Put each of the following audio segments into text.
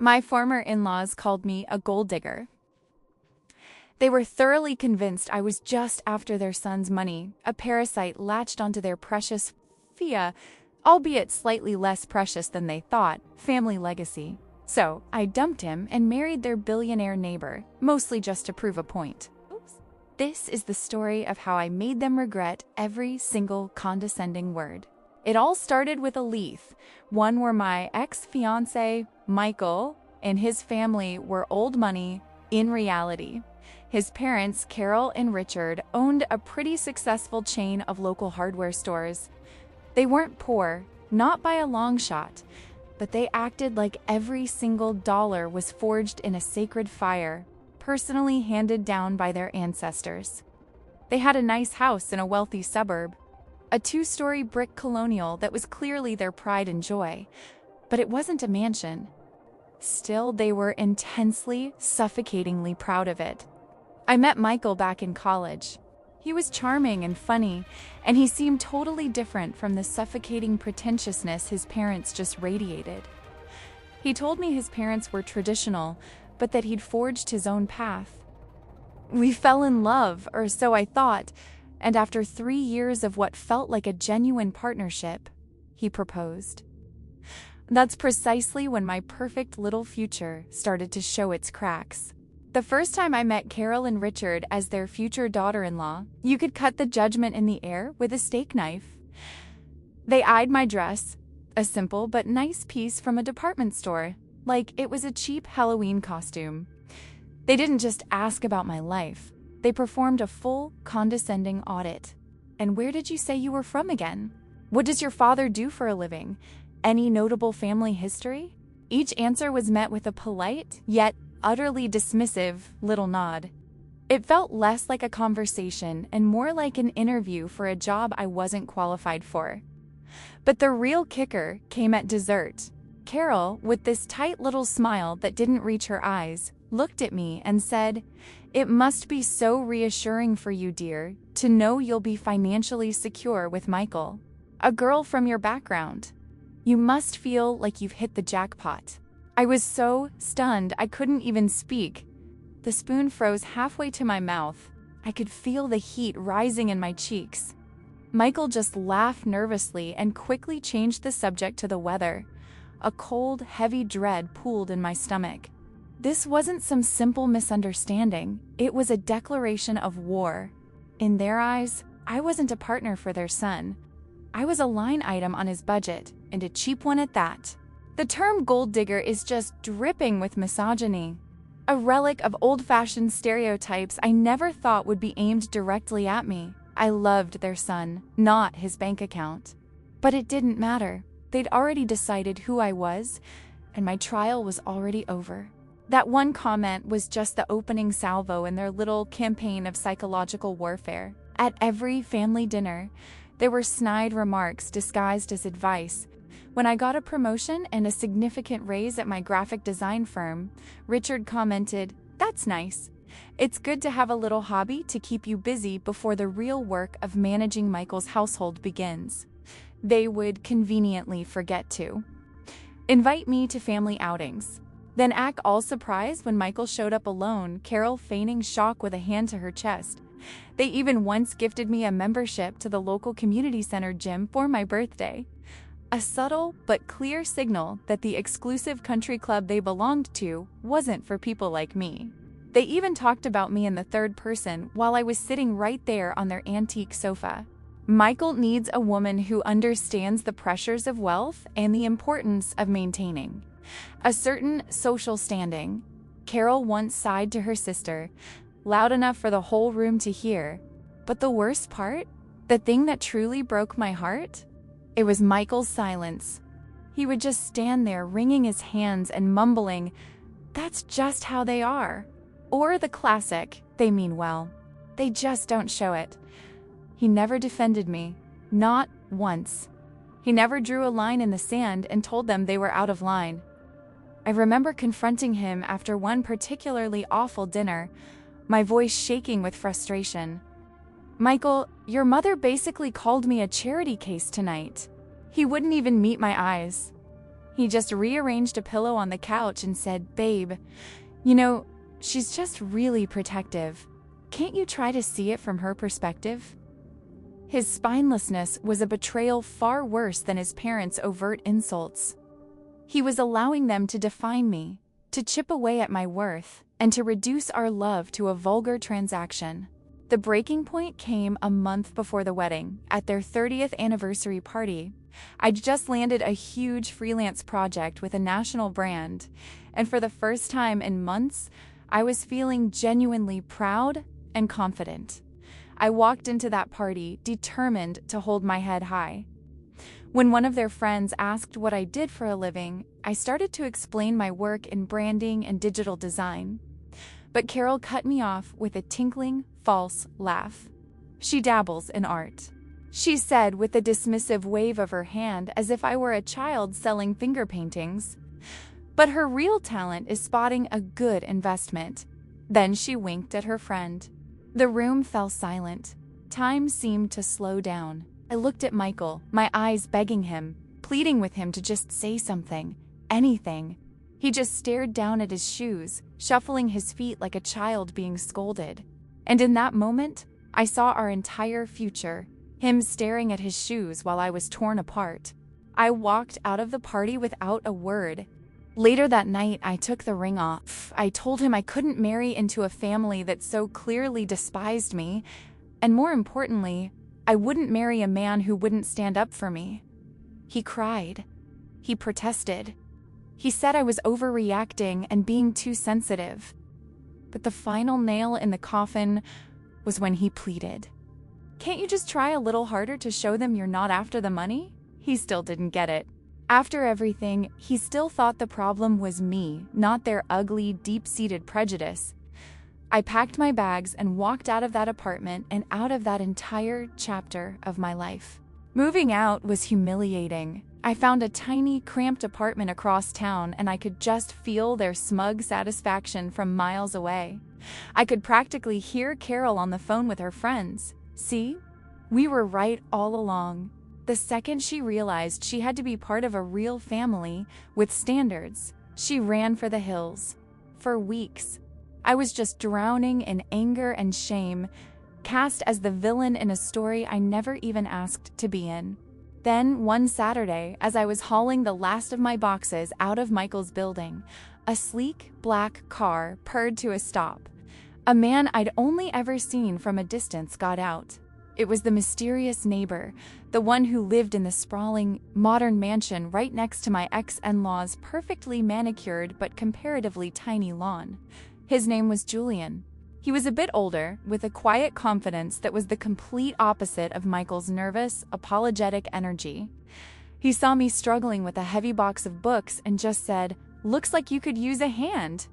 My former in-laws called me a gold digger. They were thoroughly convinced I was just after their son's money, a parasite latched onto their precious Sophia, albeit slightly less precious than they thought, family legacy. So I dumped him and married their billionaire neighbor, mostly just to prove a point. This is the story of how I made them regret every single condescending word. It all started with a leaf, one where my ex-fiancé, Michael, and his family were old money in reality. His parents, Carol and Richard, owned a pretty successful chain of local hardware stores. They weren't poor, not by a long shot, but they acted like every single dollar was forged in a sacred fire, personally handed down by their ancestors. They had a nice house in a wealthy suburb, a 2-story brick colonial that was clearly their pride and joy, but it wasn't a mansion. Still, they were intensely, suffocatingly proud of it. I met Michael back in college. He was charming and funny, and he seemed totally different from the suffocating pretentiousness his parents just radiated. He told me his parents were traditional, but that he'd forged his own path. We fell in love, or so I thought, and after 3 years of what felt like a genuine partnership, he proposed. That's precisely when my perfect little future started to show its cracks. The first time I met Carol and Richard as their future daughter-in-law, you could cut the judgment in the air with a steak knife. They eyed my dress, a simple but nice piece from a department store, like it was a cheap Halloween costume. They didn't just ask about my life. They performed a full, condescending audit. And where did you say you were from again? What does your father do for a living? Any notable family history? Each answer was met with a polite, yet utterly dismissive, little nod. It felt less like a conversation and more like an interview for a job I wasn't qualified for. But the real kicker came at dessert. Carol, with this tight little smile that didn't reach her eyes, looked at me and said, "It must be so reassuring for you, dear, to know you'll be financially secure with Michael, a girl from your background. You must feel like you've hit the jackpot." I was so stunned I couldn't even speak. The spoon froze halfway to my mouth. I could feel the heat rising in my cheeks. Michael just laughed nervously and quickly changed the subject to the weather. A cold, heavy dread pooled in my stomach. This wasn't some simple misunderstanding. It was a declaration of war. In their eyes, I wasn't a partner for their son. I was a line item on his budget, and a cheap one at that. The term gold digger is just dripping with misogyny. A relic of old-fashioned stereotypes I never thought would be aimed directly at me. I loved their son, not his bank account. But it didn't matter. They'd already decided who I was, and my trial was already over. That one comment was just the opening salvo in their little campaign of psychological warfare. At every family dinner, there were snide remarks disguised as advice. When I got a promotion and a significant raise at my graphic design firm, Richard commented, "That's nice. It's good to have a little hobby to keep you busy before the real work of managing Michael's household begins." They would conveniently forget to invite me to family outings, then act all surprised when Michael showed up alone, Carol feigning shock with a hand to her chest. They even once gifted me a membership to the local community center gym for my birthday. A subtle but clear signal that the exclusive country club they belonged to wasn't for people like me. They even talked about me in the third person while I was sitting right there on their antique sofa. Michael needs a woman who understands the pressures of wealth and the importance of maintaining a certain social standing. Carol once sighed to her sister, loud enough for the whole room to hear. But the worst part, the thing that truly broke my heart, it was Michael's silence. He would just stand there wringing his hands and mumbling, "That's just how they are." Or the classic, "They mean well. They just don't show it." He never defended me, not once. He never drew a line in the sand and told them they were out of line. I remember confronting him after one particularly awful dinner, my voice shaking with frustration. "Michael, your mother basically called me a charity case tonight." He wouldn't even meet my eyes. He just rearranged a pillow on the couch and said, "Babe, you know, she's just really protective. Can't you try to see it from her perspective?" His spinelessness was a betrayal far worse than his parents' overt insults. He was allowing them to define me, to chip away at my worth, and to reduce our love to a vulgar transaction. The breaking point came a month before the wedding, at their 30th anniversary party. I'd just landed a huge freelance project with a national brand, and for the first time in months, I was feeling genuinely proud and confident. I walked into that party determined to hold my head high. When one of their friends asked what I did for a living, I started to explain my work in branding and digital design. But Carol cut me off with a tinkling, false laugh. "She dabbles in art," she said with a dismissive wave of her hand as if I were a child selling finger paintings. "But her real talent is spotting a good investment." Then she winked at her friend. The room fell silent. Time seemed to slow down. I looked at Michael, my eyes begging him, pleading with him to just say something, anything. He just stared down at his shoes, shuffling his feet like a child being scolded. And in that moment, I saw our entire future, him staring at his shoes while I was torn apart. I walked out of the party without a word. Later that night, I took the ring off. I told him I couldn't marry into a family that so clearly despised me, and more importantly, I wouldn't marry a man who wouldn't stand up for me. He cried. He protested. He said I was overreacting and being too sensitive. But the final nail in the coffin was when he pleaded. "Can't you just try a little harder to show them you're not after the money?" He still didn't get it. After everything, he still thought the problem was me, not their ugly, deep-seated prejudice. I packed my bags and walked out of that apartment and out of that entire chapter of my life. Moving out was humiliating. I found a tiny, cramped apartment across town, and I could just feel their smug satisfaction from miles away. I could practically hear Carol on the phone with her friends. "See? We were right all along." The second she realized she had to be part of a real family with standards, she ran for the hills. For weeks, I was just drowning in anger and shame, cast as the villain in a story I never even asked to be in. Then, one Saturday, as I was hauling the last of my boxes out of Michael's building, a sleek, black car purred to a stop. A man I'd only ever seen from a distance got out. It was the mysterious neighbor, the one who lived in the sprawling, modern mansion right next to my ex-in-law's perfectly manicured but comparatively tiny lawn. His name was Julian. He was a bit older, with a quiet confidence that was the complete opposite of Michael's nervous, apologetic energy. He saw me struggling with a heavy box of books and just said, "Looks like you could use a hand."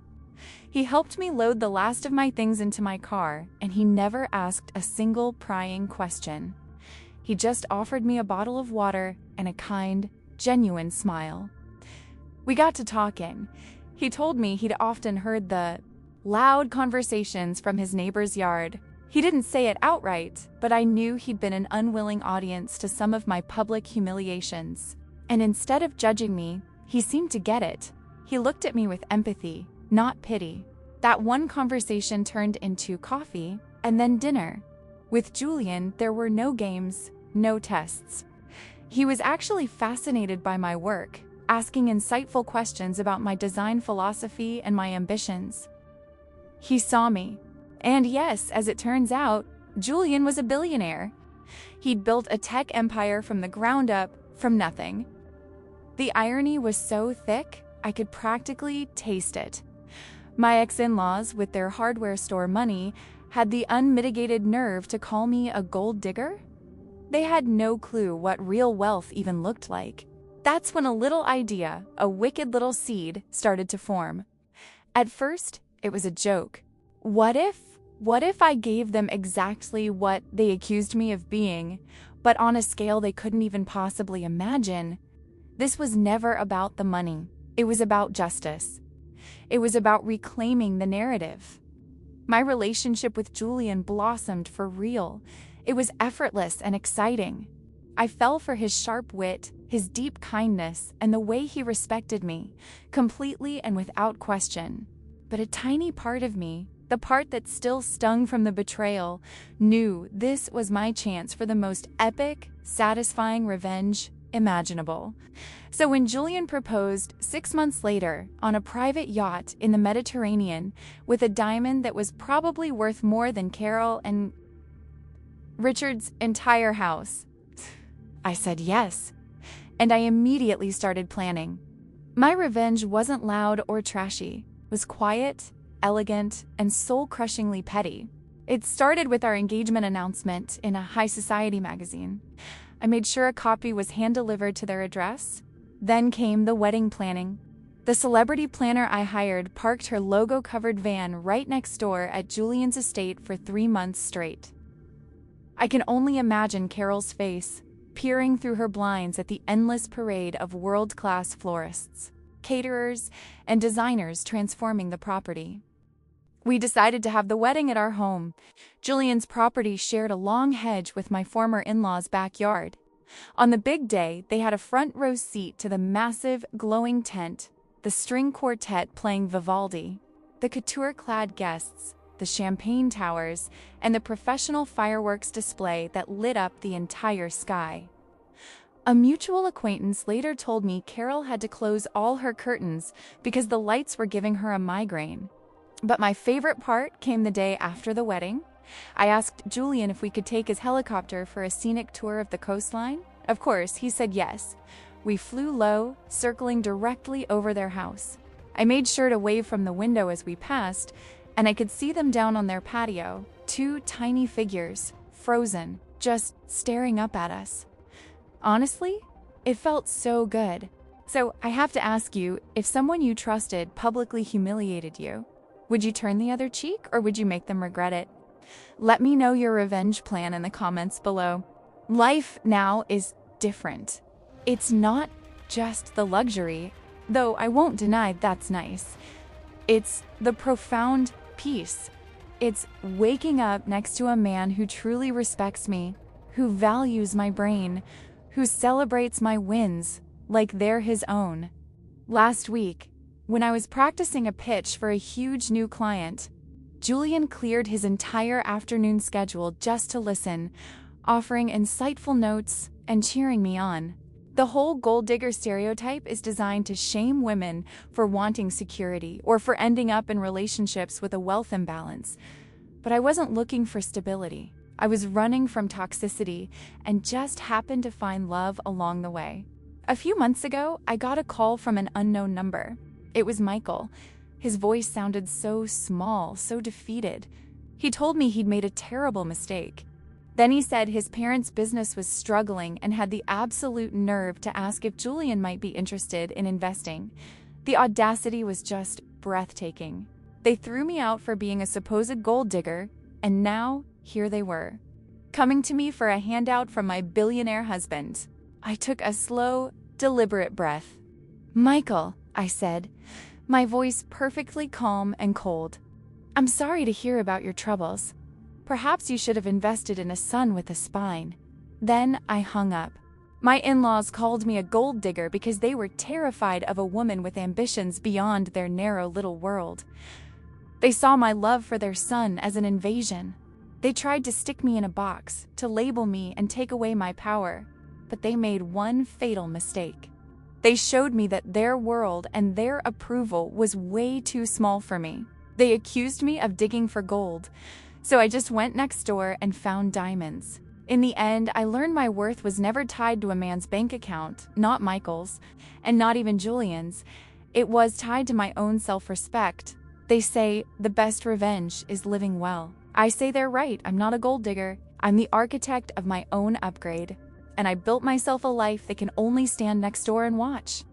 He helped me load the last of my things into my car, and he never asked a single prying question. He just offered me a bottle of water and a kind, genuine smile. We got to talking. He told me he'd often heard the loud conversations from his neighbor's yard. He didn't say it outright, but I knew he'd been an unwilling audience to some of my public humiliations. And instead of judging me, he seemed to get it. He looked at me with empathy, not pity. That one conversation turned into coffee and then dinner. With Julian, there were no games, no tests. He was actually fascinated by my work, asking insightful questions about my design philosophy and my ambitions. He saw me. And yes, as it turns out, Julian was a billionaire. He'd built a tech empire from the ground up, from nothing. The irony was so thick, I could practically taste it. My ex-in-laws, with their hardware store money, had the unmitigated nerve to call me a gold digger? They had no clue what real wealth even looked like. That's when a little idea, a wicked little seed, started to form. At first, it was a joke. What if I gave them exactly what they accused me of being, but on a scale they couldn't even possibly imagine? This was never about the money. It was about justice. It was about reclaiming the narrative. My relationship with Julian blossomed for real. It was effortless and exciting. I fell for his sharp wit, his deep kindness, and the way he respected me, completely and without question. But a tiny part of me, the part that still stung from the betrayal, knew this was my chance for the most epic, satisfying revenge imaginable. So when Julian proposed 6 months later on a private yacht in the Mediterranean with a diamond that was probably worth more than Carol and Richard's entire house, I said yes, and I immediately started planning. My revenge wasn't loud or trashy. It was quiet, elegant, and soul-crushingly petty. It started with our engagement announcement in a high society magazine. I made sure a copy was hand-delivered to their address. Then came the wedding planning. The celebrity planner I hired parked her logo-covered van right next door at Julian's estate for 3 months straight. I can only imagine Carol's face, peering through her blinds at the endless parade of world-class florists, caterers, and designers transforming the property. We decided to have the wedding at our home. Julian's property shared a long hedge with my former in-laws' backyard. On the big day, they had a front row seat to the massive, glowing tent, the string quartet playing Vivaldi, the couture-clad guests, the champagne towers, and the professional fireworks display that lit up the entire sky. A mutual acquaintance later told me Carol had to close all her curtains because the lights were giving her a migraine. But my favorite part came the day after the wedding. I asked Julian if we could take his helicopter for a scenic tour of the coastline. Of course, he said yes. We flew low, circling directly over their house. I made sure to wave from the window as we passed, and I could see them down on their patio, 2 tiny figures, frozen, just staring up at us. Honestly, it felt so good. So I have to ask you, if someone you trusted publicly humiliated you, would you turn the other cheek or would you make them regret it? Let me know your revenge plan in the comments below. Life now is different. It's not just the luxury, though I won't deny that's nice. It's the profound peace. It's waking up next to a man who truly respects me, who values my brain, who celebrates my wins like they're his own. Last week, when I was practicing a pitch for a huge new client, Julian cleared his entire afternoon schedule just to listen, offering insightful notes and cheering me on. The whole gold digger stereotype is designed to shame women for wanting security or for ending up in relationships with a wealth imbalance. But I wasn't looking for stability. I was running from toxicity and just happened to find love along the way. A few months ago, I got a call from an unknown number. It was Michael. His voice sounded so small, so defeated. He told me he'd made a terrible mistake. Then he said his parents' business was struggling and had the absolute nerve to ask if Julian might be interested in investing. The audacity was just breathtaking. They threw me out for being a supposed gold digger, and now here they were, coming to me for a handout from my billionaire husband. I took a slow, deliberate breath. "Michael," I said, my voice perfectly calm and cold. "I'm sorry to hear about your troubles. Perhaps you should have invested in a son with a spine." Then I hung up. My in-laws called me a gold digger because they were terrified of a woman with ambitions beyond their narrow little world. They saw my love for their son as an invasion. They tried to stick me in a box, to label me and take away my power, but they made one fatal mistake. They showed me that their world and their approval was way too small for me. They accused me of digging for gold, so I just went next door and found diamonds. In the end, I learned my worth was never tied to a man's bank account, not Michael's, and not even Julian's. It was tied to my own self-respect. They say the best revenge is living well. I say they're right. I'm not a gold digger. I'm the architect of my own upgrade. And I built myself a life that can only stand next door and watch.